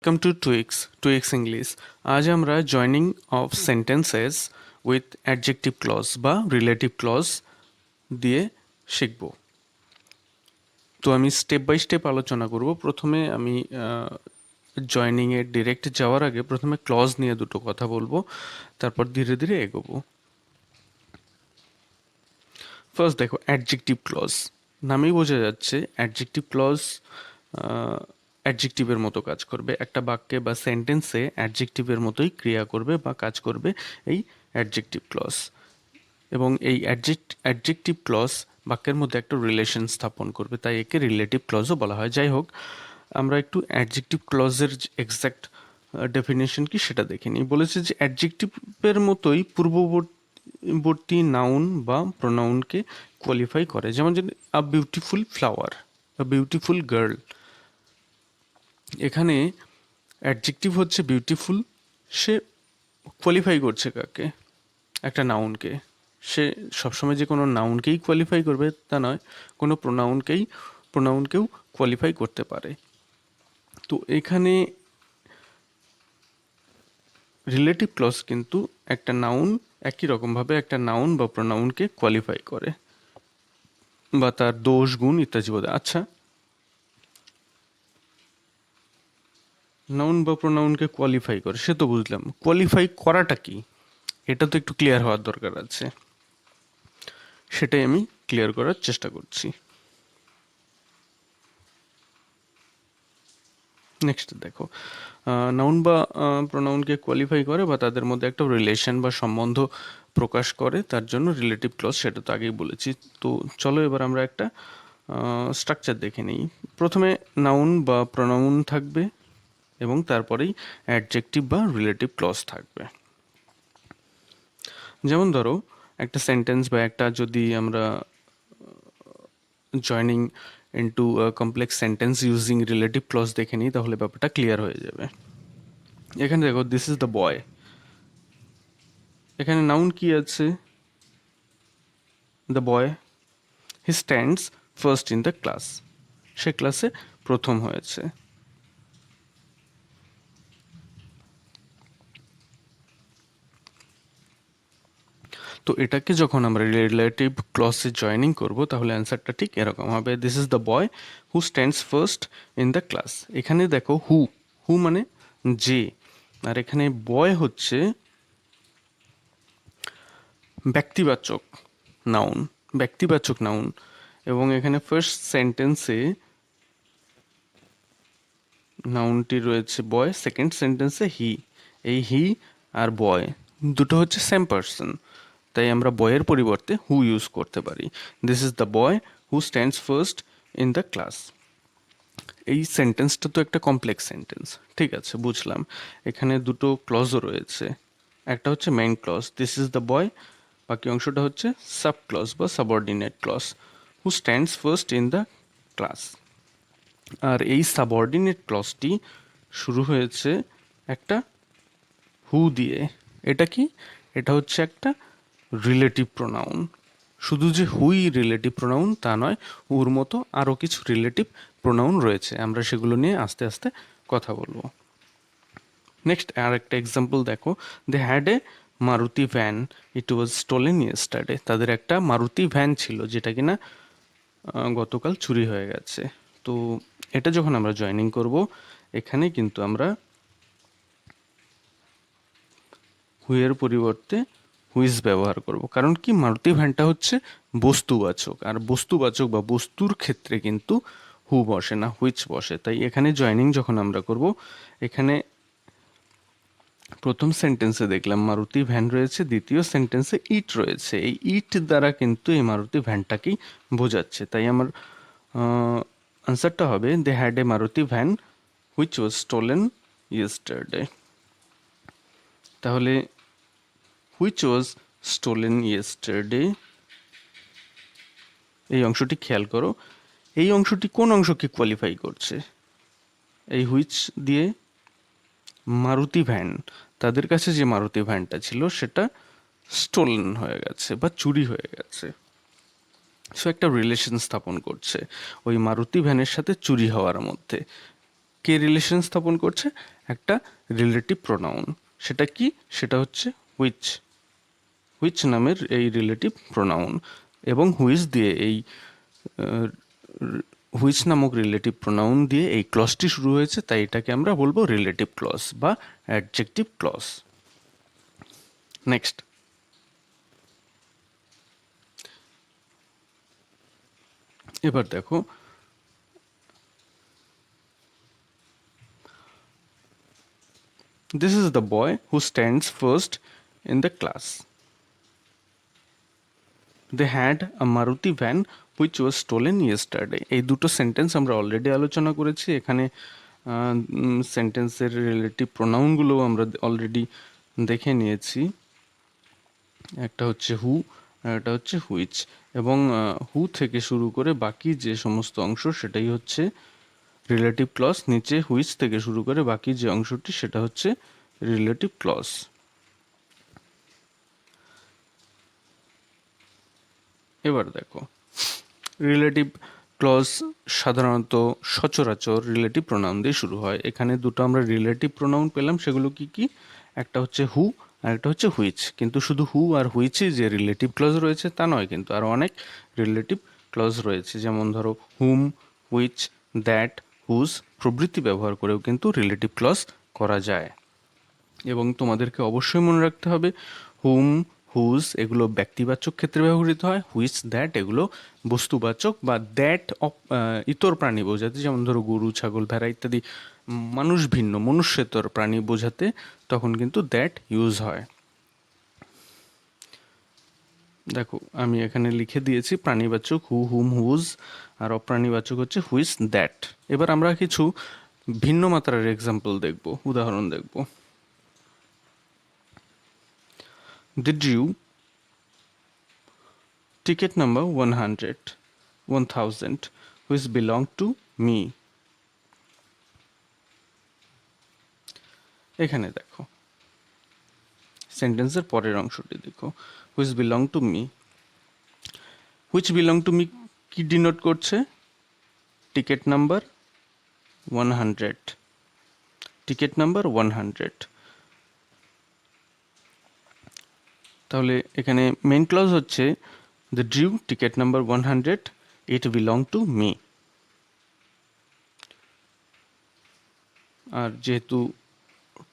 Welcome to tweaks English. আজ আমরা joining of sentences with adjective clause বা relative clause দিয়ে শিখব। তো আমি স্টেপ বাই স্টেপ আলোচনা করব। প্রথমে আমি জয়নিংয়ে ডিরেক্ট যাওয়ার আগে প্রথমে ক্লজ নিয়ে দুটো কথা বলবো, তারপর ধীরে ধীরে এগোবো। ফার্স্ট দেখো, অ্যাডজেক্টিভ ক্লজ নামেই বোঝা যাচ্ছে অ্যাডজেক্টিভ ক্লজ অ্যাডজেক্টিভের মতো কাজ করবে। একটা বাক্যে বা সেন্টেন্সে অ্যাডজেক্টিভের মতোই ক্রিয়া করবে বা কাজ করবে এই অ্যাডজেক্টিভ ক্লজ। এবং এই অ্যাডজেক্টিভ ক্লজ বাক্যের মধ্যে একটা রিলেশন স্থাপন করবে, তাই একে রিলেটিভ ক্লজও বলা হয়। যাই হোক, আমরা একটু অ্যাডজেক্টিভ ক্লজের এক্স্যাক্ট ডেফিনেশন কি সেটা দেখে নিই। বলেছে যে অ্যাডজেক্টিভের মতোই পূর্ববর্তী নাউন বা প্রোনাউনকে কোয়ালিফাই করে। যেমন a beautiful flower, a beautiful girl. এখানে অ্যাডজেক্টিভ হচ্ছে বিউটিফুল, সে কোয়ালিফাই করছে কাকে? একটা নাউনকে। সে সবসময় যে কোনো নাউনকেই কোয়ালিফাই করবে তা নয়, কোনো প্রোনাউনকেও কোয়ালিফাই করতে পারে। তো এখানে রিলেটিভ ক্লজ কিন্তু একটা নাউন একই রকমভাবে একটা নাউন বা প্রোনাউনকে কোয়ালিফাই করে বা তার দোষ গুণ ইত্যাদি বোঝায়। আচ্ছা, নাউন বা প্রোনাউনকে কোয়ালিফাই করে সে তো বুঝলাম, কোয়ালিফাই করাটা কি এটা তো একটু ক্লিয়ার হওয়ার দরকার আছে। সেটাই আমি ক্লিয়ার করার চেষ্টা করছি। নেক্সট দেখো, নাউন বা প্রোনাউনকে কোয়ালিফাই করে বা তাদের মধ্যে একটা রিলেশন বা সম্বন্ধ প্রকাশ করে, তার জন্য রিলেটিভ ক্লজ, সেটা তো আগেই বলেছি। তো চলো এবার আমরা একটা স্ট্রাকচার দেখে নিই। প্রথমে নাউন বা প্রোনাউন থাকবে এবং তারপরেই অ্যাডজেক্টিভ বা রিলেটিভ ক্লজ থাকবে। যেমন ধরো, একটা সেন্টেন্স বা একটা যদি আমরা joining into complex sentence using relative clause দেখে নিই, তাহলে ব্যাপারটা ক্লিয়ার হয়ে যাবে। এখানে দেখো, দিস ইজ দ্য বয়। এখানে নাউন কি আছে? The boy, he stands first in the class. সে ক্লাসে প্রথম হয়েছে। তো এটাকে যখন আমরা রিলেটিভ ক্লজে জয়নিং করব, তাহলে অ্যান্সারটা ঠিক এরকম হবে, this is the boy who stands first in the class. এখানে দেখো হু মানে যে, আর এখানে বয় হচ্ছে ব্যক্তিবাচক নাউন। এবং এখানে ফার্স্ট সেন্টেন্সে নাউনটি রয়েছে বয়, সেকেন্ড সেন্টেন্সে হি। এই হি আর বয় দুটো হচ্ছে সেম পার্সন, তাই আমরা বয়ের পরিবর্তে হু ইউজ করতে পারি। This is the boy who stands first in the class. এই সেন্টেন্সটা তো একটা কমপ্লেক্স সেন্টেন্স, ঠিক আছে, বুঝলাম। এখানে দুটো ক্লজও রয়েছে, একটা হচ্ছে main clause, this is the boy, বাকি অংশটা হচ্ছে সাব ক্লজ বা subordinate clause, who stands first in the class. আর এই সাবঅর্ডিনেট ক্লজটি শুরু হয়েছে একটা হু দিয়ে। এটা কি? এটা হচ্ছে একটা রিলেটিভ প্রোনাউন। শুধু যে হুই রিলেটিভ প্রোনাউন তা নয়, হুর মতো আরও কিছু রিলেটিভ প্রোনাউন রয়েছে, আমরা সেগুলো নিয়ে আস্তে আস্তে কথা বলবো। নেক্সট আর একটা এক্সাম্পল দেখো, they had a Maruti van, it was stolen yesterday. তাদের একটা মারুতি ভ্যান ছিল যেটা কিনা গতকাল চুরি হয়ে গেছে। তো এটা যখন আমরা জয়েনিং করব, এখানে কিন্তু আমরা হুইয়ের পরিবর্তে হুইজ ব্যবহার করব। কারণ কি, মারুতি ভ্যানটা হচ্ছে বস্তুবাচক, আর বস্তুবাচক বা বস্তুর ক্ষেত্রে কিন্তু হু বসে না, হুইচ বসে। তাই এখানে জয়েনিং যখন আমরা করব, এখানে প্রথম সেন্টেন্সে দেখলাম মারুতি ভ্যান রয়েছে, দ্বিতীয় সেন্টেন্সে ইট রয়েছে। এই ইট দ্বারা কিন্তু এই মারুতি ভ্যানটাকেই বোঝাচ্ছে। তাই আমার আনসারটা হবে, they had a Maruti van which was stolen yesterday. তাহলে হুইচ ওয়াজ স্টোলেন ইয়েস্টারডে, এই অংশটি খেয়াল করো। এই অংশটি কোন অংশকে কোয়ালিফাই করছে? এই হুইচ দিয়ে মারুতি ভ্যান, তাদের কাছে যে মারুতি ভ্যানটা ছিল সেটা স্টোলেন হয়ে গেছে বা চুরি হয়ে গেছে। সো একটা রিলেশন স্থাপন করছে ওই মারুতি ভ্যানের সাথে চুরি হওয়ার মধ্যে। কে রিলেশন স্থাপন করছে? একটা রিলেটিভ প্রোনাউন। সেটা কি? সেটা হচ্ছে হুইচ। হুইচ নামের এই রিলেটিভ প্রোনাউন, এবং হুইচ দিয়ে এই হুইচ নামক রিলেটিভ প্রোনাউন দিয়ে এই ক্লজটি শুরু হয়েছে, তাই এটাকে আমরা বলবো রিলেটিভ ক্লজ বা অ্যাডজেক্টিভ ক্লজ। নেক্সট, এবার দেখো this is the boy who stands first in the class. They had a Maruti van which was stolen yesterday. এই দুটো সেন্টেন্স আমরা অলরেডি আলোচনা করেছি। এখানে সেন্টেন্সের রিলেটিভ প্রোনাউনগুলো আমরা অলরেডি দেখে নিয়েছি। একটা হচ্ছে হু আর একটা হচ্ছে হুইচ, এবং হু থেকে শুরু করে বাকি যে সমস্ত অংশ সেটাই হচ্ছে রিলেটিভ ক্লজ। নিচে হুইচ থেকে শুরু করে বাকি যে অংশটি সেটা হচ্ছে রিলেটিভ ক্লজ। এবার দেখো, রিলেটিভ ক্লজ সাধারণত সচরাচর রিলেটিভ প্রোনাউন দিয়ে শুরু হয়। এখানে দুটো আমরা রিলেটিভ প্রোনাউন পেলাম, সেগুলো কি কি? একটা হচ্ছে হু আর একটা হচ্ছে হুইচ। কিন্তু শুধু হু আর হুইচই যে রিলেটিভ ক্লজ রয়েছে তা নয়, কিন্তু আরও অনেক রিলেটিভ ক্লজ রয়েছে। যেমন ধরো হুম, হুইচ, দ্যাট, হুজ প্রভৃতি ব্যবহার করেও কিন্তু রিলেটিভ ক্লজ করা যায়। এবং তোমাদেরকে অবশ্যই মনে রাখতে হবে, হুম, হুজ এগুলো ব্যক্তিবাচক ক্ষেত্রে ব্যবহৃত হয়, হুইচ, দ্যাট এগুলো বস্তুবাচক বা দ্যাট ইতর প্রাণী বোঝাতে, যেমন ধরো গরু, ছাগল, ভেড়া ইত্যাদি মানুষ ভিন্ন মনুষ্যেতর প্রাণী বোঝাতে তখন কিন্তু দ্যাট ইউজ হয়। দেখো আমি এখানে লিখে দিয়েছি প্রাণীবাচক হু, হুম, হুজ, আর অপ্রাণীবাচক হচ্ছে হুইচ, দ্যাট। এবার আমরা কিছু ভিন্ন মাত্রার এক্সাম্পল দেখব, উদাহরণ দেখব। Did you ticket number 100, 1000, which belonged to me? এখানে দেখো সেন্টেন্সের পরের অংশটি দেখো, which belong to me. which belong to me কি ডিনোট করছে? Ticket number 100, ticket number 100। তাহলে এখানে মেইন ক্লজ হচ্ছে the due ticket number 100, it belong to me। আর যেহেতু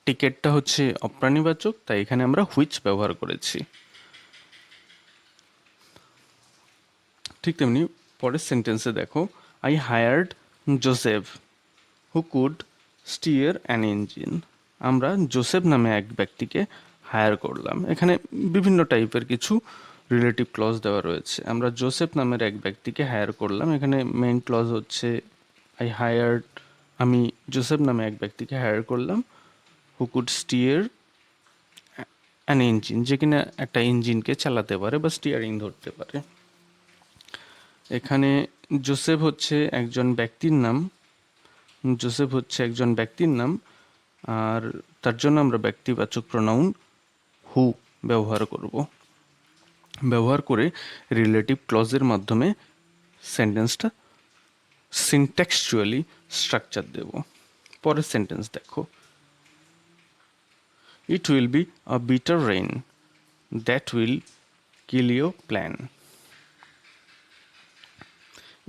টিকেটটা হচ্ছে অপ্রাণীবাচক, তাই এখানে আমরা হুইচ ব্যবহার করেছি। ঠিক তেমনি পরের সেন্টেন্সে দেখো, I hired Joseph who could stair an engine. আমরা জোসেফ নামে এক ব্যক্তিকে হায়ার করলাম। এখানে বিভিন্ন টাইপের কিছু রিলেটিভ ক্লজ দেওয়া রয়েছে। আমরা জোসেফ নামের এক ব্যক্তিকে হায়ার করলাম, এখানে মেইন ক্লজ হচ্ছে আই হায়ার্ড, আমি জোসেফ নামে এক ব্যক্তিকে হায়ার করলাম, who could stair an engine, যে কিনা একটা ইঞ্জিনকে চালাতে পারে বা স্টিয়ারিং ধরতে পারে। এখানে জোসেফ হচ্ছে একজন ব্যক্তির নাম, জোসেফ হচ্ছে একজন ব্যক্তির নাম, আর তার জন্য আমরা ব্যক্তিবাচক প্রোনাউন হু ব্যবহার করব। ব্যবহার করে রিলেটিভ ক্লজের মাধ্যমে সেন্টেন্সটা সিনট্যাক্সচুয়ালি স্ট্রাকচার দেব। পরের সেন্টেন্স দেখো, it will be a bitter rain that will kill your plan.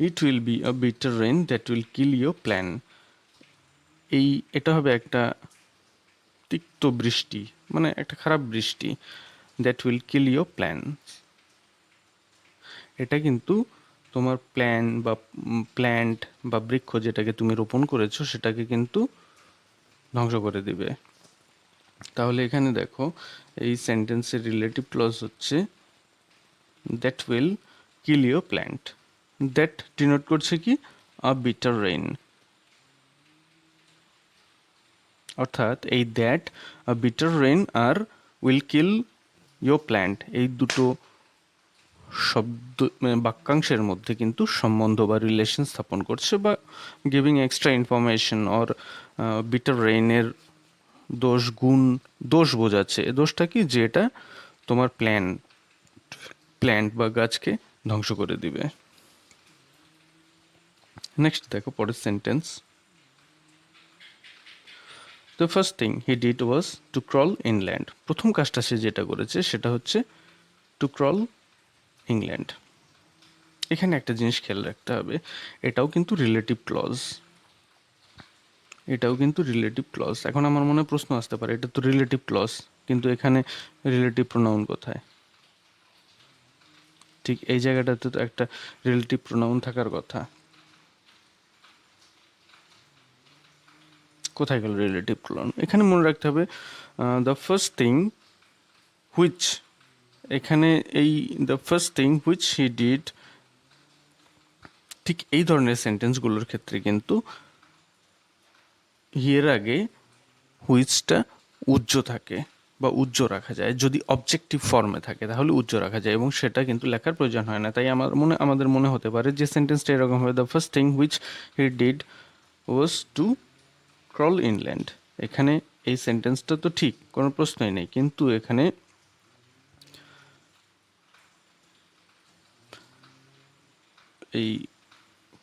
It will be a bitter rain that will kill your plan. এটা হবে একটা তিক্ত বৃষ্টি, মানে একটা খারাপ বৃষ্টি। That will kill your plan, এটা কিন্তু তোমার প্ল্যান বা প্ল্যান্ট বা বৃক্ষ যেটাকে তুমি রোপণ করেছো সেটাকে কিন্তু ধ্বংস করে দিবে। তাহলে এখানে দেখো এই সেন্টেন্সের রিলেটিভ ক্লজ হচ্ছে that will kill your plant. That denote করছে কি? A bitter rain. অর্থাৎ এই দ্যাট, আ বিটার রেইন আর উইল কিল ইউর প্ল্যান্ট, এই দুটো শব্দ বাক্যাংশের মধ্যে কিন্তু সম্বন্ধ বা রিলেশন স্থাপন করছে, বা giving extra information or bitter রেইনের দোষ, গুণ, দোষ বোঝাচ্ছে। এ দোষটা কি? যে এটা তোমার প্ল্যান্ট বা গাছকে ধ্বংস করে দিবে। নেক্সট দেখো পরের sentence, the first thing he did was to crawl inland. প্রথম কাজটা সে যেটা করেছে সেটা হচ্ছে টু ক্রল ইংল্যান্ড। এখানে একটা জিনিস খেয়াল রাখতে হবে, এটাও কিন্তু রিলেটিভ ক্লজ, এটাও কিন্তু রিলেটিভ ক্লজ। এখন আমার মনে প্রশ্ন আসতে পারে, এটা তো রিলেটিভ ক্লজ, কিন্তু এখানে রিলেটিভ প্রোনাউন কোথায়? ঠিক এই জায়গাটাতে তো একটা রিলেটিভ প্রোনাউন থাকার কথা। কোথায় গেল রিলেটিভ প্রোনাউন? এখানে মনে রাখতে হবে দ্য ফার্স্ট থিং হুইচ, এখানে এই the first thing which he did, ঠিক এই ধরনের সেন্টেন্সগুলোর ক্ষেত্রে কিন্তু হিয়ের আগে হুইচটা উজ্জ থাকে বা উজ্জ রাখা যায়। যদি অবজেক্টিভ ফর্মে থাকে তাহলে উজ্জ রাখা যায়, এবং সেটা কিন্তু লেখার প্রয়োজন হয় না। তাই আমাদের মনে হতে পারে যে সেন্টেন্সটা এরকম হবে, the first thing which he did was to crawl inland. এখানে এই সেন্টেন্সটা তো ঠিক, কোনো প্রশ্নই নেই, কিন্তু এখানে এই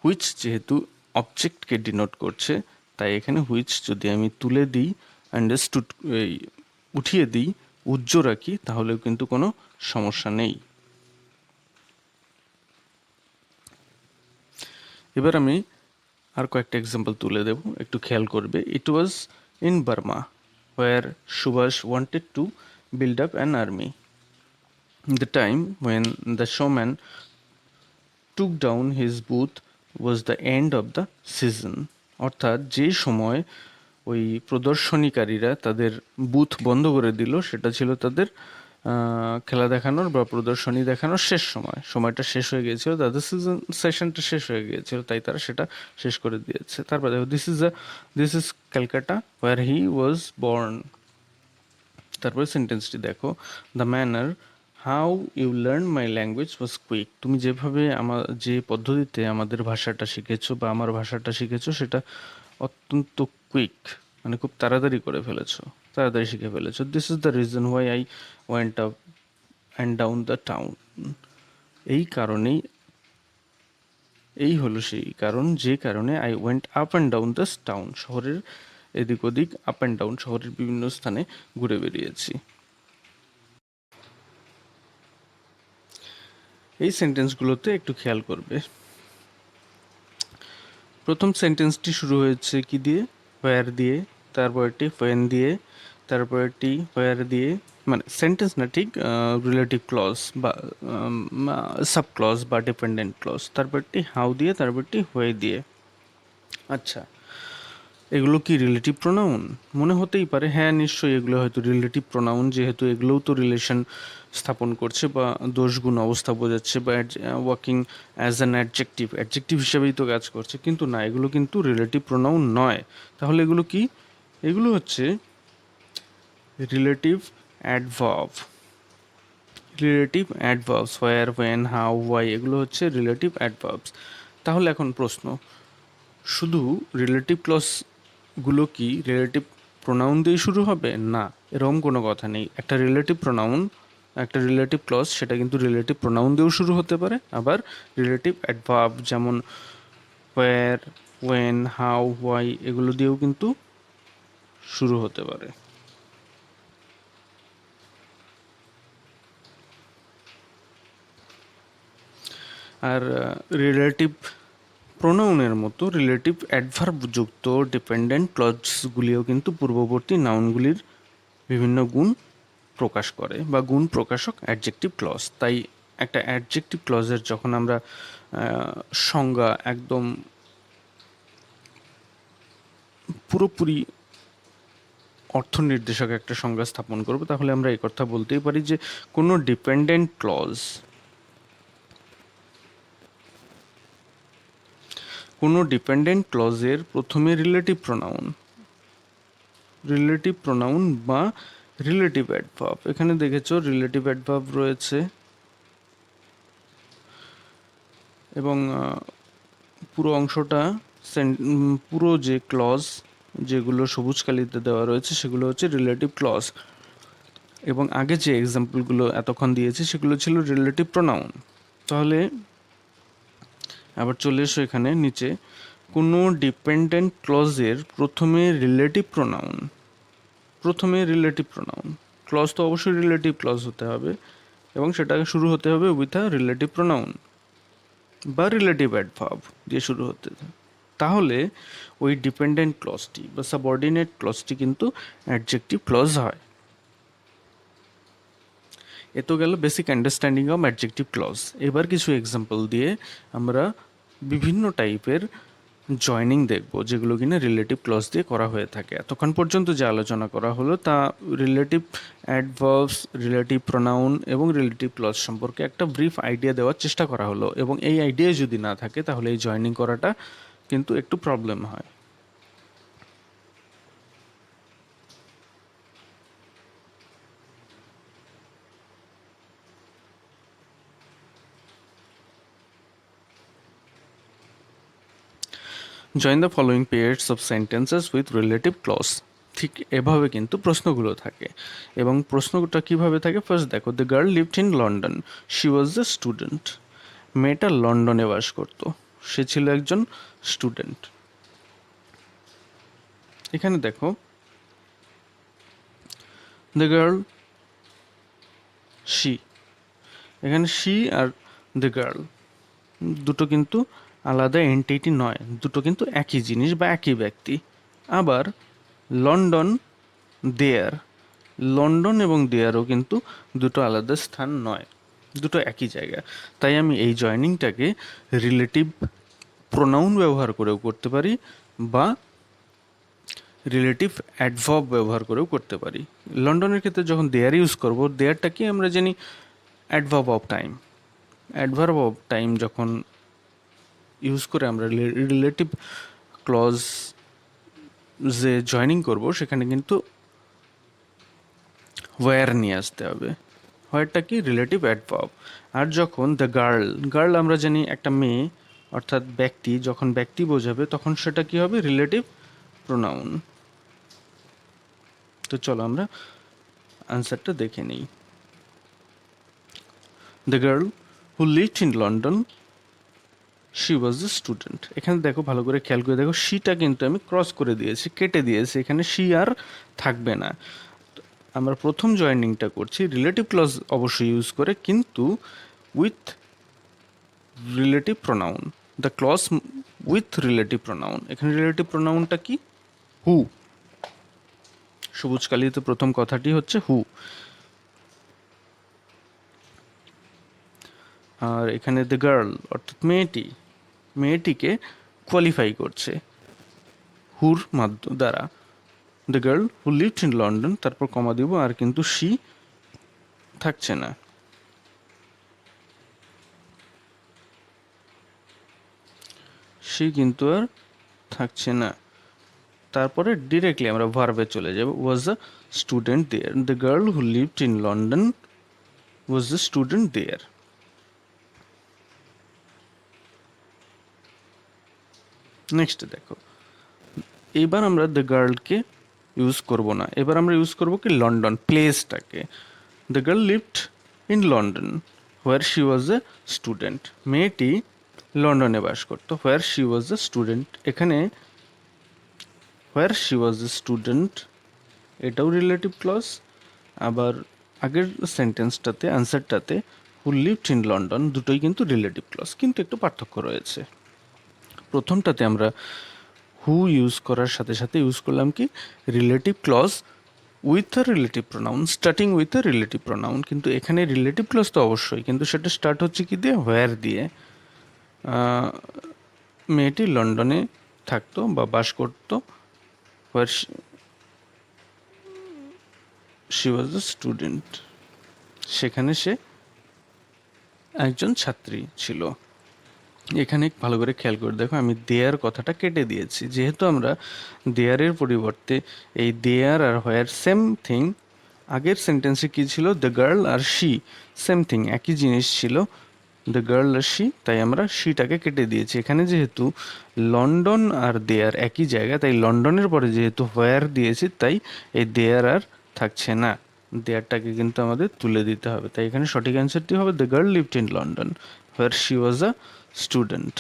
হুইচ যেহেতু অবজেক্টকে ডিনোট করছে, তাই এখানে হুইচ যদি আমি তুলে দিই, আন্ডারস্টুড, এই উঠিয়ে দিই, উজ্জ রাখি, তাহলেও কিন্তু কোনো সমস্যা নেই। এবার আমি আর কয়েকটা এক্সাম্পল তুলে দেব, একটু খেয়াল করবে। It was in Burma where Subhash wanted to build up an army, the time when the showman took down his booth was the end of the season. অর্থাৎ যে সময় ওই প্রদর্শনীকারীরা তাদের বুথ বন্ধ করে দিল, সেটা ছিল তাদের খেলা দেখানোর বা প্রদর্শনী দেখানোর শেষ সময়। সময়টা শেষ হয়ে গিয়েছিল, তাদের সিজন সেশনটা শেষ হয়ে গিয়েছিল, তাই তারা সেটা শেষ করে দিয়েছে। তারপর দেখো, this is Calcutta where he was born. তারপরে সেন্টেন্সটি দেখো, the manner how you learn my language was quick. তুমি যেভাবে যে পদ্ধতিতে আমাদের ভাষাটা শিখেছো বা আমার ভাষাটা শিখেছো, সেটা অত্যন্ত কুইক, মানে খুব তাড়াতাড়ি করে ফেলেছো, তাড়াতাড়ি শিখে ফেলেছো। This is the reason why I went up and down the town. এই কারণেই, এই হলো সেই কারণ যে কারণে I went up and down the town, শহরের এদিক ওদিক, আপ অ্যান্ড ডাউন, শহরের বিভিন্ন স্থানে ঘুরে বেরিয়েছি। এই সেন্টেন্সগুলোতে একটু খেয়াল করবে। প্রথম সেন্টেন্সটি শুরু হয়েছে কি দিয়ে? হোয়ার দিয়ে, তারপরটি হোয়েন দিয়ে, তারপরটি হোয়ার দিয়ে, মানে সেন্টেন্স না ঠিক, রিলেটিভ ক্লজ বা সাব ক্লজ বা ডিপেন্ডেন্ট ক্লজ, তারপরটি হাউ দিয়ে, তারপরটি হোয়ে দিয়ে। আচ্ছা, এগুলো কি রিলেটিভ প্রোনাউন? মনে হতেই পারে হ্যাঁ নিশ্চয়ই এগুলো হয়তো রিলেটিভ প্রোনাউন, যেহেতু এগুলোও তো রিলেশন স্থাপন করছে বা দোষগুণ অবস্থা বোঝাচ্ছে বা working as an adjective, adjective হিসেবেই তো কাজ করছে। কিন্তু না, এগুলো কিন্তু রিলেটিভ প্রোনাউন নয়। তাহলে এগুলো কি? এগুলো হচ্ছে relative adverb. Relative adverbs, where, when, how, why, এগুলো হচ্ছে রিলেটিভ অ্যাডভার্বস। তাহলে এখন প্রশ্ন, শুধু রিলেটিভ ক্লজগুলো কি রিলেটিভ প্রোনাউন দিয়ে শুরু হবে? না, এরকম কোনো কথা নেই। একটা রিলেটিভ প্রোনাউন, একটা রিলেটিভ ক্লজ, সেটা কিন্তু রিলেটিভ প্রোনাউন দিয়েও শুরু হতে পারে, আবার রিলেটিভ অ্যাডভার্ব যেমন হোয়ার, ওয়েন, হাউ, হোয়াই, এগুলো দিয়েও কিন্তু শুরু হতে পারে। আর রিলেটিভ প্রোনাউনের মতো রিলেটিভ অ্যাডভার্ব যুক্ত ডিপেন্ডেন্ট ক্লজগুলিও কিন্তু পূর্ববর্তী নাউনগুলির বিভিন্ন গুণ প্রকাশ করে বা গুণ প্রকাশক অ্যাডজেক্টিভ ক্লজ। তাই একটা অ্যাডজেক্টিভ ক্লজের যখন আমরা সংজ্ঞা একদম পুরোপুরি অর্থ নির্দেশক একটা সংজ্ঞা স্থাপন করব, তাহলে আমরা এই কথা বলতেই পারি যে কোনো ডিপেন্ডেন্ট ক্লজ, কোনো ডিপেন্ডেন্ট ক্লজের প্রথমে রিলেটিভ প্রোনাউন বা রিলেটিভ অ্যাডভার্ব, এখানে দেখেছো রিলেটিভ অ্যাডভার্ব রয়েছে, এবং পুরো অংশটা পুরো যে ক্লজ যেগুলো সবুজ কালিতে দেওয়া রয়েছে সেগুলো হচ্ছে রিলেটিভ ক্লজ, এবং আগে যে এক্সাম্পলগুলো এতক্ষণ দিয়েছি সেগুলো ছিল রিলেটিভ প্রোনাউন। তাহলে আবার চলে এসো এখানে নিচে, কোনো ডিপেন্ডেন্ট ক্লজের প্রথমে রিলেটিভ প্রোনাউন প্রথমে রিলেটিভ প্রোনাউন, ক্লজ তো অবশ্যই রিলেটিভ ক্লজ হতে হবে এবং সেটাকে শুরু হতে হবে উইথ আ রিলেটিভ প্রোনাউন বা রিলেটিভ অ্যাডভার্ব দিয়ে শুরু হতে হবে। তাহলে ওই ডিপেন্ডেন্ট ক্লজটি বা সাবঅর্ডিনেট ক্লজটি কিন্তু অ্যাডজেক্টিভ ক্লজ হয়। এ তো গেল basic understanding of adjective clause. এবার কিছু এক্সাম্পল দিয়ে আমরা বিভিন্ন টাইপের জয়নিং দেখব যেগুলো কিনা রিলেটিভ ক্লজ দিয়ে করা হয়ে থাকে। এতক্ষণ পর্যন্ত যে আলোচনা করা হলো তা রিলেটিভ অ্যাডভার্বস, রিলেটিভ প্রোনাউন এবং রিলেটিভ ক্লজ সম্পর্কে একটা ব্রিফ আইডিয়া দেওয়ার চেষ্টা করা হলো, এবং এই আইডিয়া যদি না থাকে তাহলে এই জয়নিং করাটা কিন্তু একটু প্রবলেম হয়। Join the following pairs of sentences with relative clause. ঠিক এভাবে কিন্তু প্রশ্নগুলো থাকে, এবং প্রশ্নটা কিভাবে থাকে ফার্স্ট দেখো, the girl lived in London, she was the student. মেয়েটা লন্ডনে বাস করত, সে ছিল একজন স্টুডেন্ট। এখানে দেখো দ্য গার্ল, শি, এখানে শি আর দ্য গার্ল দুটো কিন্তু আলাদা এন্টিটি নয়, দুটো কিন্তু একই জিনিস বা একই ব্যক্তি। আবার লন্ডন, দেয়ার, লন্ডন এবং দেয়ারও কিন্তু দুটো আলাদা স্থান নয়, দুটো একই জায়গা। তাই আমি এই জয়নিংটাকে রিলেটিভ প্রোনাউন ব্যবহার করেও করতে পারি বা রিলেটিভ অ্যাডভার্ব ব্যবহার করেও করতে পারি। লন্ডনের ক্ষেত্রে যখন দেয়ার ইউজ করব, দেয়ারটা কি আমরা জানি adverb of time. Adverb of time যখন ইউজ করে আমরা রিলেটিভ ক্লজ যে জয়নিং করব, সেখানে কিন্তু ওয়্যার নিয়ে আসতে হবে। ওয়্যারটা কি রিলেটিভ অ্যাডভার্ব। আর যখন দ্য গার্ল, গার্ল আমরা জানি একটা মেয়ে অর্থাৎ ব্যক্তি, যখন ব্যক্তি বোঝাবে তখন সেটা কি হবে রিলেটিভ প্রোনাউন। তো চলো আমরা আনসারটা দেখে নিই। The girl who lived in London, she was a student. এখানে দেখো, ভালো করে খেয়াল করে দেখো, শিটা কিন্তু আমি ক্রস করে দিয়েছি, কেটে দিয়েছি, এখানে শি আর থাকবে না। আমরা প্রথম জয়েনিংটা করছি রিলেটিভ ক্লজ অবশ্যই ইউজ করে, কিন্তু with relative pronoun. The clause with relative pronoun. এখানে রিলেটিভ প্রোনাউনটা কি? হু। সবুজ কালিতে প্রথম কথাটি হচ্ছে হু। আর এখানে দ্য গার্ল অর্থাৎ মেয়েটি, মেয়েটিকে কোয়ালিফাই করছে হুর দ্বারা। The girl who lived in London, তারপর কমা দিব, আর কিন্তু শি থাকছে না। শি কিন্তু আর থাকছে না। তারপরে ডিরেক্টলি আমরা ভার্বে চলে যাব, was a student there. The girl who lived in London was a student there. Next দেখো, এবার আমরা দ্য গার্লকে ইউজ করব না, এবার আমরা ইউজ করব কি লন্ডন প্লেসটাকে। The girl lived in London where she was a student. মেয়েটি লন্ডনে বাস করতো, হোয়ার শি ওয়াজ এ স্টুডেন্ট। এখানে হোয়ার শি ওয়াজ এ স্টুডেন্ট এটাও রিলেটিভ ক্লজ, আবার আগের সেন্টেন্সটাতে আনসারটাতে হু লিভড ইন লন্ডন দুটোই কিন্তু রিলেটিভ ক্লজ, কিন্তু একটু পার্থক্য রয়েছে। প্রথমটাতে আমরা হু ইউজ করার সাথে সাথে ইউজ করলাম কি relative clause with a relative pronoun, starting with a relative pronoun. কিন্তু এখানে রিলেটিভ ক্লজ তো অবশ্যই, কিন্তু সেটা স্টার্ট হচ্ছে কি দিয়ে, হোয়ার দিয়ে। মেয়েটি লন্ডনে থাকতো বা বাস করতো, হোয়ার শি ওয়াজ আ স্টুডেন্ট, সেখানে সে একজন ছাত্রী ছিল। এখানে ভালো করে খেয়াল করে দেখো, আমি দেয়ার কথাটা কেটে দিয়েছি, যেহেতু আমরা দেয়ারের পরিবর্তে এই দেয়ার আর হোয়ার সেম থিং। আগের সেন্টেন্সে কি ছিল, দ্য গার্ল আর শি সেম থিং, একই জিনিস ছিল দ্য গার্ল আর শি, তাই আমরা শিটাকে কেটে দিয়েছি। এখানে যেহেতু লন্ডন আর দেয়ার একই জায়গা, তাই লন্ডনের পরে যেহেতু হোয়ার দিয়েছি, তাই এই দেয়ার আর থাকছে না, দেয়ারটাকে কিন্তু আমাদের তুলে দিতে হবে। তাই এখানে সঠিক অ্যান্সারটি হবে the girl lived in London where she was a student.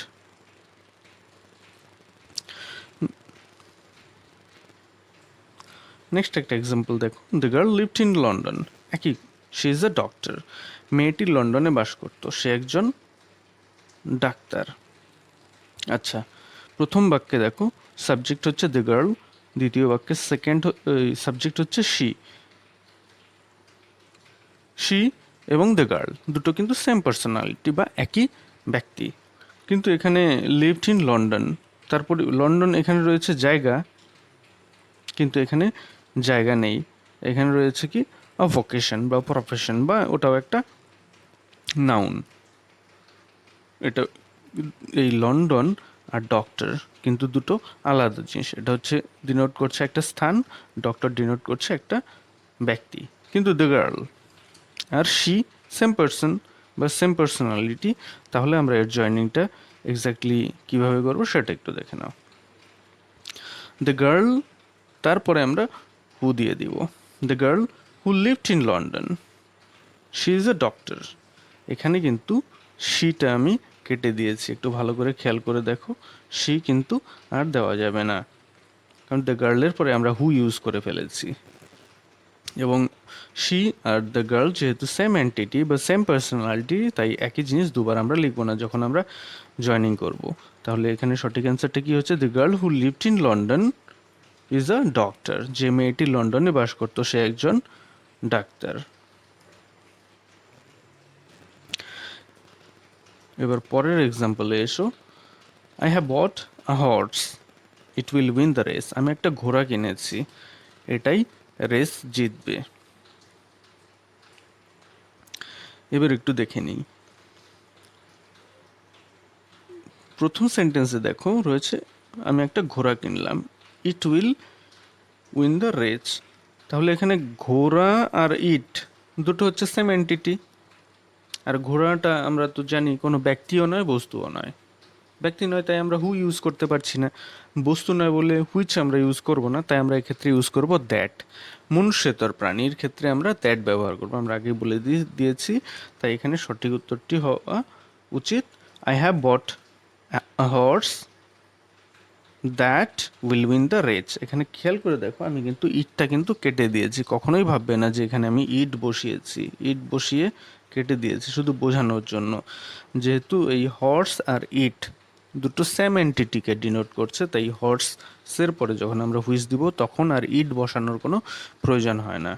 Next একটা এক্সাম্পল দেখো, the girl lived in London. একই, শি ইজ আ ডক্টর। মেয়েটি লন্ডনে বাস করতো, সে একজন ডাক্তার। আচ্ছা, প্রথম বাক্যে দেখো সাবজেক্ট হচ্ছে দ্য গার্ল, দ্বিতীয় বাক্যে সেকেন্ড সাবজেক্ট হচ্ছে শি। শি এবং দ্য গার্ল দুটো কিন্তু সেম পার্সোনালিটি বা একই ব্যক্তি, কিন্তু এখানে লিভড ইন লন্ডন, তারপরে লন্ডন এখানে রয়েছে জায়গা, কিন্তু এখানে জায়গা নেই, এখানে রয়েছে কি আ ভোকেশন বা প্রফেশন, বা ওটাও একটা নাউন। এটা এই লন্ডন আর ডক্টর কিন্তু দুটো আলাদা জিনিস। এটা হচ্ছে ডিনোট করছে একটা স্থান, ডক্টর ডিনোট করছে একটা ব্যক্তি। কিন্তু দ্য গার্ল আর শি সেম পার্সন বা সেম পার্সোনালিটি, তাহলে আমরা এর জয়নিংটা এক্স্যাক্টলি কীভাবে করবো সেটা একটু দেখে নাও। দ্য গার্ল, তারপরে আমরা হু দিয়ে দিব। The girl who lived in London, she is a doctor. এখানে কিন্তু শিটা আমি কেটে দিয়েছি, একটু ভালো করে খেয়াল করে দেখো, শি কিন্তু আর দেওয়া যাবে না, কারণ দ্য গার্লের পরে আমরা হু ইউজ করে ফেলেছি। এবং শি আর দ্য গার্ল যেহেতু সেম এন্টিটি বা সেম পার্সোনালিটি, তাই একই জিনিস দুবার আমরা লিখবো না যখন আমরা জয়নিং করব। তাহলে এখানে সঠিক অ্যান্সারটা কি হচ্ছে, the girl who lived in London is a doctor. যে মেয়েটি লন্ডনে বাস করতো সে একজন ডাক্তার। এবার পরের এক্সাম্পলে এসো। I have bought a horse, it will win the race. আমি একটা ঘোড়া কিনেছি, এটাই রেস জিতবে। এবার একটু দেখে নিই। প্রথম সেন্টেন্সে দেখো রয়েছে আমি একটা ঘোড়া কিনলাম, it will win the race. তাহলে এখানে ঘোড়া আর ইট দুটো হচ্ছে সেম এন্টিটি, আর ঘোড়াটা আমরা তো জানি কোনো ব্যক্তিও নয় বস্তুও নয়। ব্যক্তি নয় তাই আমরা হু ইউজ করতে পারছি না, বস্তু নয় বলে হুইচ আমরা ইউজ করব না, তাই আমরা এক্ষেত্রে ইউজ করব দ্যাট। মনুষ্যেতর প্রাণীর ক্ষেত্রে আমরা দ্যাট ব্যবহার করবো, আমরা আগে বলে দিয়েছি। তাই এখানে সঠিক উত্তরটি হওয়া উচিত, I have bought a horse that will win the race. এখানে খেয়াল করে দেখো আমি কিন্তু ইটটা কিন্তু কেটে দিয়েছি, কখনোই ভাববে না যে এখানে আমি ইট বসিয়েছি, ইট বসিয়ে কেটে দিয়েছি শুধু বোঝানোর জন্য। যেহেতু এই হর্স আর ইট দুটো সেম এন্টিটিকে ডিনোট করছে, তাই হর্সের পরে যখন আমরা হুইচ দিব তখন আর ইট বসানোর কোনো প্রয়োজন হয় না।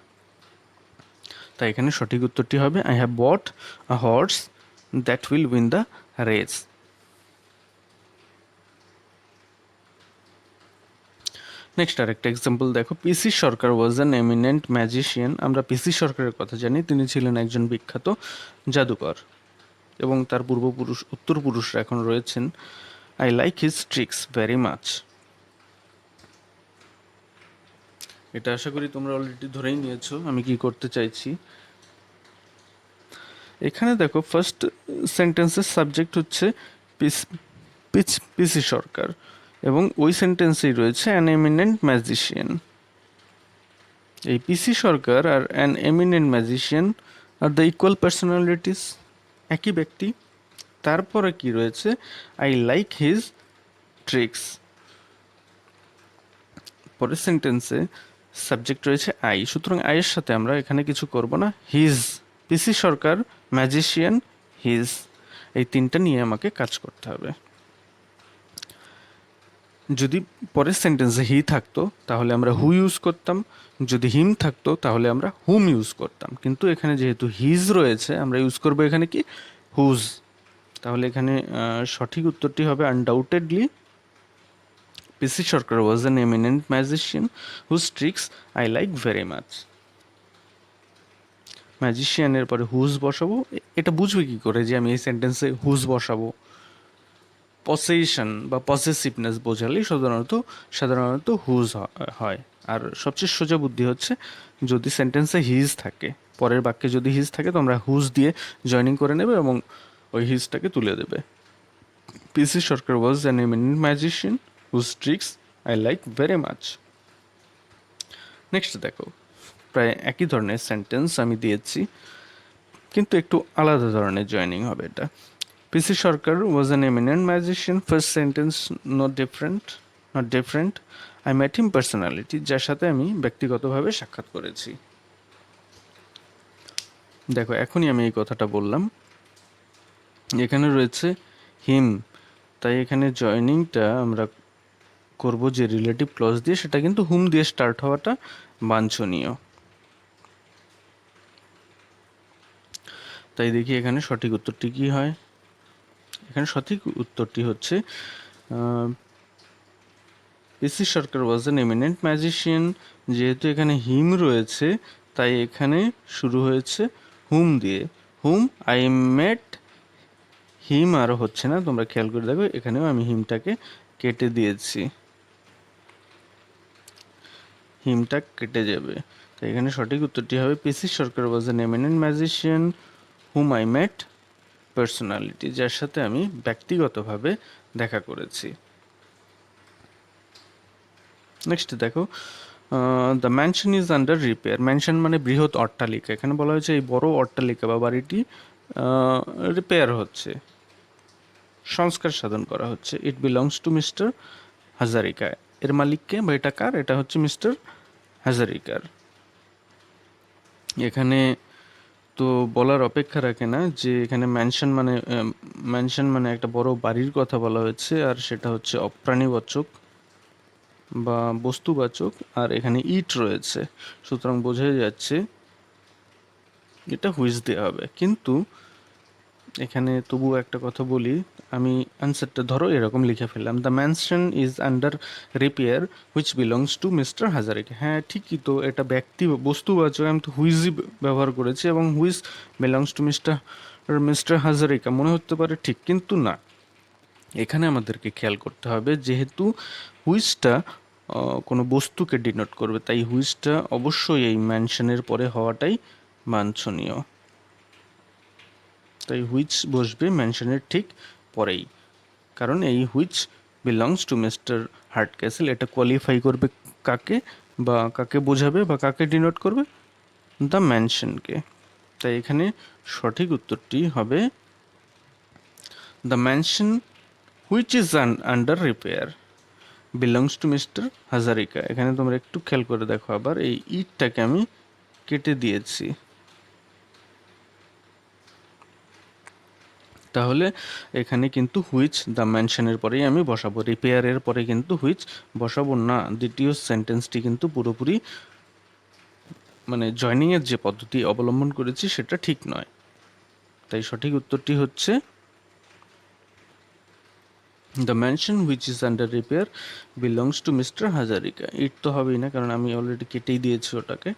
তাই এখানে সঠিক উত্তরটি হবে I have bought a horse that will win the race. Next আর একটা এক্সাম্পল দেখো, PC Sarkar was an eminent magician. আমরা পিসি সরকারের কথা জানি, তিনি ছিলেন একজন বিখ্যাত জাদুকর এবং তার পূর্বপুরুষ উত্তরপুরুষরা এখন রয়েছেন। I like his tricks very much. এটা আশা করি তোমরা অলরেডি ধরেই নিয়েছো আমি কি করতে চাইছি। এখানে দেখো ফার্স্ট সেন্টেন্সের সাবজেক্ট হচ্ছে পিসি সরকার, এবং ওই সেন্টেন্সেই রয়েছে অ্যান এমিনেন্ট ম্যাজিশিয়ান। এই পিসি সরকার আর অ্যান এমিনেন্ট ম্যাজিশিয়ান আর দ্য ইকুয়াল পার্সোনালিটিস, একই ব্যক্তি। তারপরে কি রয়েছে, আই লাইক হিজ ট্রিক্স। পরের সেন্টেন্সে সাবজেক্ট রয়েছে আই, সুতরাং আইয়ের সাথে আমরা এখানে কিছু করব না। হিজ, পিসি সরকার, ম্যাজিশিয়ান, হিজ, এই তিনটা নিয়ে আমাকে কাজ করতে হবে। যদি পরের সেন্টেন্সে হি থাকতো তাহলে আমরা হু ইউজ করতাম, যদি হিম থাকতো তাহলে আমরা হুম ইউজ করতাম, কিন্তু এখানে যেহেতু হিজ রয়েছে আমরা ইউজ করবো এখানে কি হুজ। তাহলে এখানে সঠিক উত্তরটি হবে undoubtedly PC Sarkar was an eminent magician whose tricks I like very much. ম্যাজিশিয়ানের পরে হুজ বসাবো, এটা বুঝবে কি করে যে আমি এই সেন্টেন্সে হুজ বসাবো? পসেশন বা পসেসিভনেস বোঝালেই সাধারণত হুজ হয়। আর সবচেয়ে সোজা বুদ্ধি হচ্ছে যদি সেন্টেন্সে হিজ থাকে, পরের বাক্যে যদি হিজ থাকে তো আমরা হুজ দিয়ে জয়নিং করে নেবে এবং ওই হিজটাকে তুলে দেবে। PC Sarkar was an eminent magician whose tricks I like very much. Next দেখো, প্রায় একই ধরনের সেন্টেন্স আমি দিয়েছি, কিন্তু একটু আলাদা ধরনের জয়নিং হবে এটা। পিসি সরকার was an eminent magician. First sentence not different. I met him personality, যার সাথে আমি ব্যক্তিগতভাবে সাক্ষাৎ করেছি। দেখো এখনই আমি এই কথাটা বললাম, এখানে রয়েছে হিম, তাই এখানে জয়নিংটা আমরা করব যে রিলেটিভ ক্লজ দিয়ে, সেটা কিন্তু হুম দিয়ে স্টার্ট হওয়াটা বাঞ্ছনীয়। তাই দেখি এখানে সঠিক উত্তরটি কি হয়। এখানে সঠিক উত্তরটি হচ্ছে পিসি Sarkar was an eminent magician. যেহেতু এখানে হিম রয়েছে তাই এখানে শুরু হয়েছে হুম দিয়ে। হুম আই মেট হিম আর হচ্ছে না, তোমরা খেয়াল করে দেখো এখানেও আমি হিমটাকে কেটে দিয়েছি, হিমটা কেটে যাবে। তো এখানে সঠিক উত্তরটি হবে PC Sarkar was an eminent magician whom I met personality, যার সাথে আমি ব্যক্তিগতভাবে দেখা করেছি। নেক্সট দেখো, the mansion is under repair. Mansion মানে বৃহৎ অট্টালিকা, এখানে বলা হয়েছে এই বড় অট্টালিকা বা বাড়িটি রিপেয়ার হচ্ছে, সংস্কার সাধন করা হচ্ছে। ইট বিলংস টু মিস্টার হাজারিকা, এর মালিককে বা এটা কার, এটা হচ্ছে মিস্টার হাজারিকার। এখানে তো বলার অপেক্ষা রাখে না যে এখানে ম্যানশন মানে একটা বড় বাড়ির কথা বলা হয়েছে, আর সেটা হচ্ছে অপ্রাণীবাচক বা বস্তুবাচক, আর এখানে ইট রয়েছে, সুতরাং বোঝাই যাচ্ছে এটা হুইচ দেওয়া হবে। কিন্তু এখানে তবু একটা কথা বলি, আমি অ্যান্সারটা ধরো এরকম লিখে ফেললাম, the mansion is under repair which belongs to mister Hazarika. হ্যাঁ ঠিকই তো, এটা ব্যক্তি বস্তুবাচক, আমি তো হুইজই ব্যবহার করেছি, এবং which belongs to mister Hazarika মনে হতে পারে ঠিক, কিন্তু না, এখানে আমাদেরকে খেয়াল করতে হবে যেহেতু হুইচটা কোনো বস্তুকে ডিনোট করবে, তাই হুইচটা অবশ্যই এই ম্যানশনের পরে হওয়াটাই বাঞ্ছনীয়। তাই হুইচ বসবে ম্যানশনের ঠিক পরেই, কারণ এই which belongs to mister heart castle এটা কোয়ালিফাই করবে কাকে, বা কাকে বোঝাবে বা কাকে ডিনোট করবে, দ্য ম্যানশনকে। তাই এখানে সঠিক উত্তরটি হবে the mansion which is under repair belongs to mister Hazarika. এখানে তোমরা একটু খেয়াল করে দেখো, আবার এই ইটটাকে আমি কেটে দিয়েছি, তাহলে এখানে কিন্তু হুইচ দ্য ম্যানশনের পরেই আমি বসাবো, রিপেয়ারের পরে কিন্তু হুইচ বসাবো না। দ্বিতীয় সেন্টেন্সটি কিন্তু পুরোপুরি মানে জয়নিংয়ের যে পদ্ধতি অবলম্বন করেছি সেটা ঠিক নয়। তাই সঠিক উত্তরটি হচ্ছে the mansion which is under repair belongs to mister Hazarika. It তো হবেই না, কারণ আমি অলরেডি কেটেই দিয়েছি ওটাকে।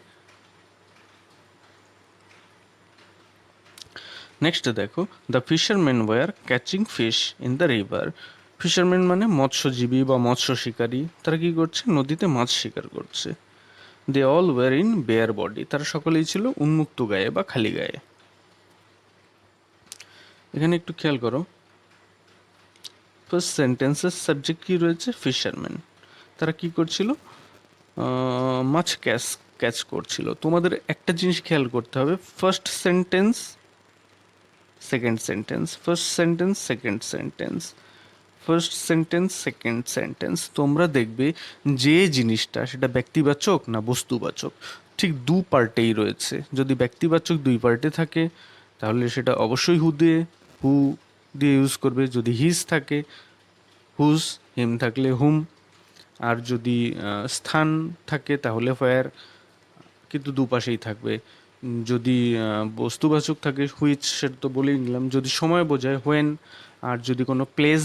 নেক্সট দেখো, the fisherman were catching fish in the river. Fisherman মানে মৎস্যজীবী বা মৎস্য শিকারী, তারা কি করছে, নদীতে মাছ শিকার করছে। They all were in bare body, তারা সকলেই ছিল উন্মুক্ত গায়ে বা খালি গায়ে। এখানে একটু খেয়াল করো, ফার্স্ট সেন্টেন্সের সাবজেক্ট কি রয়েছে, ফিশারম্যান, তারা কি করছিল, মাছ ক্যাচ করছিল। তোমাদের একটা জিনিস খেয়াল করতে হবে, first sentence second sentence, first sentence second sentence, first sentence second sentence, তোমরা দেখবে যে জিনিসটা সেটা ব্যক্তিবাচক না বস্তুবাচক, ঠিক দু পার্টেই রয়েছে। যদি ব্যক্তিবাচক দুই পার্টে থাকে তাহলে সেটা অবশ্যই হু দিয়ে ইউজ করবে, যদি হিজ থাকে হুজ, হিম থাকলে হুম, আর যদি স্থান থাকে তাহলে ফায়ার, কিন্তু দুপাশেই থাকবে। যদি বস্তুবাচক থাকে হুইচ, সেটা তো বলেই নিলাম, যদি সময় বোঝায় হোয়েন, আর যদি কোনো প্লেস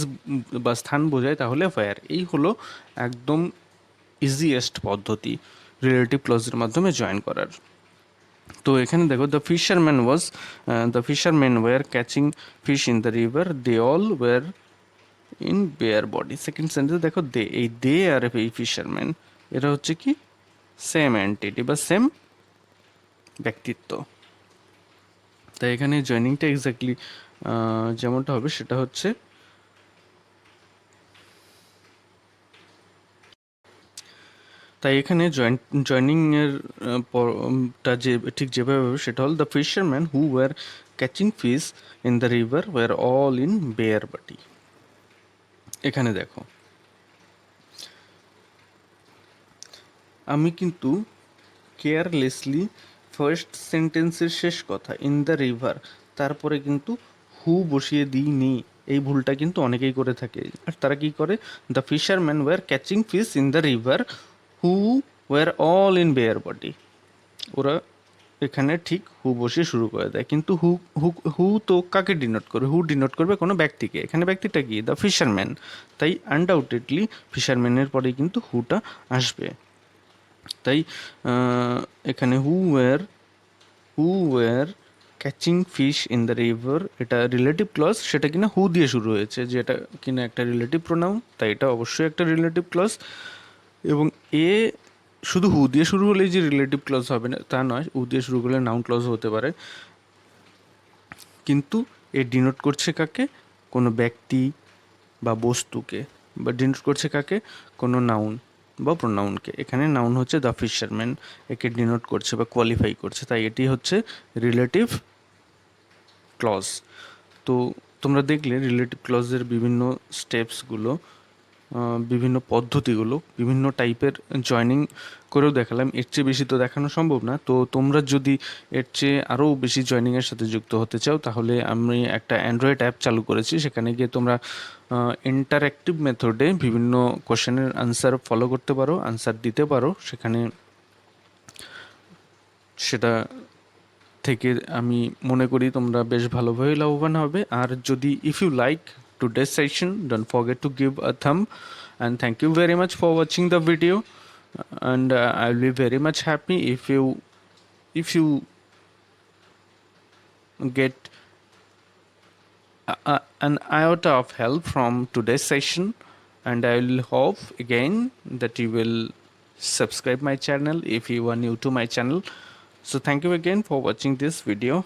বা স্থান বোঝায় তাহলে ফায়ার। এই হলো একদম ইজিয়েস্ট পদ্ধতি রিলেটিভ ক্লজের মাধ্যমে জয়েন করার। তো এখানে দেখো, the fisherman were catching fish in the river, they all were in bare body. Second sentence দেখো, এই দে আর এই ফিশারম্যান এরা হচ্ছে কি সেম এন্টিটি বা সেম ব্যক্তিত্ব। তাই এখানে জয়নিংটা এক্স্যাক্টলি যেমনটা হবে সেটা হচ্ছে তাই এখানে জয়নিংয়ের টা যে ঠিক যেভাবে হবে সেটা হল, the fisherman who were catching fish in the river were all in bare body. এখানে দেখো আমি কিন্তু কেয়ারলেসলি ফার্স্ট সেন্টেন্সের শেষ কথা ইন দ্য রিভার তারপরে কিন্তু হু বসিয়ে দিইনি। এই ভুলটা কিন্তু অনেকেই করে থাকে। আর তারা কি করে, the fisherman were catching fish in the river who were all in bare body. ওরা এখানে ঠিক হু বসিয়ে শুরু করে দেয়, কিন্তু হু হু হু তো কাকে ডিনোট করবে? হু ডিনোট করবে কোনো ব্যক্তিকে। এখানে ব্যক্তিটা কি? The fisherman. তাই আনডাউটেডলি ফিশারম্যানের পরেই কিন্তু হুটা আসবে। তাই এখানে who were catching fish in the river, এটা রিলেটিভ ক্লজ, সেটা কিনা হু দিয়ে শুরু হয়েছে, যেটা কিনা একটা রিলেটিভ প্রোনাউন, তাই এটা অবশ্যই একটা রিলেটিভ ক্লজ। এবং এ শুধু হু দিয়ে শুরু হলেই যে রিলেটিভ ক্লজ হবে না তা নয়, হু দিয়ে শুরু করলে নাউন ক্লজ হতে পারে, কিন্তু এ ডিনোট করছে কাকে? কোনো ব্যক্তি বা বস্তুকে, বা ডিনোট করছে কাকে? কোনো নাউন বা প্রোনাউনকে। এখানে নাউন হচ্ছে দ্য ফিশারম্যান, একে ডিনোট করছে বা কোয়ালিফাই করছে, তাই এটি হচ্ছে রিলেটিভ ক্লজ। তো তোমরা দেখলে রিলেটিভ ক্লজের বিভিন্ন স্টেপসগুলো, বিভিন্ন পদ্ধতিগুলো, বিভিন্ন টাইপের জয়নিং করেও দেখালাম। এর চেয়ে বেশি তো দেখানো সম্ভব না। তো তোমরা যদি এর চেয়ে আরও বেশি জয়নিংয়ের সাথে যুক্ত হতে চাও, তাহলে আমি একটা অ্যান্ড্রয়েড অ্যাপ চালু করেছি। সেখানে গিয়ে তোমরা ইন্টারঅ্যাক্টিভ মেথডে বিভিন্ন কোশ্চেনের আনসার ফলো করতে পারো, আনসার দিতে পারো। সেখানে সেটা থেকে আমি মনে করি তোমরা বেশ ভালোভাবে লাভবান হবে। আর যদি if you like today's session, don't forget to give a thumb, and thank you very much for watching the video. And I'll be very much happy if you get an iota of help from today's session. And I will hope again that you will subscribe my channel if you are new to my channel. So thank you again for watching this video.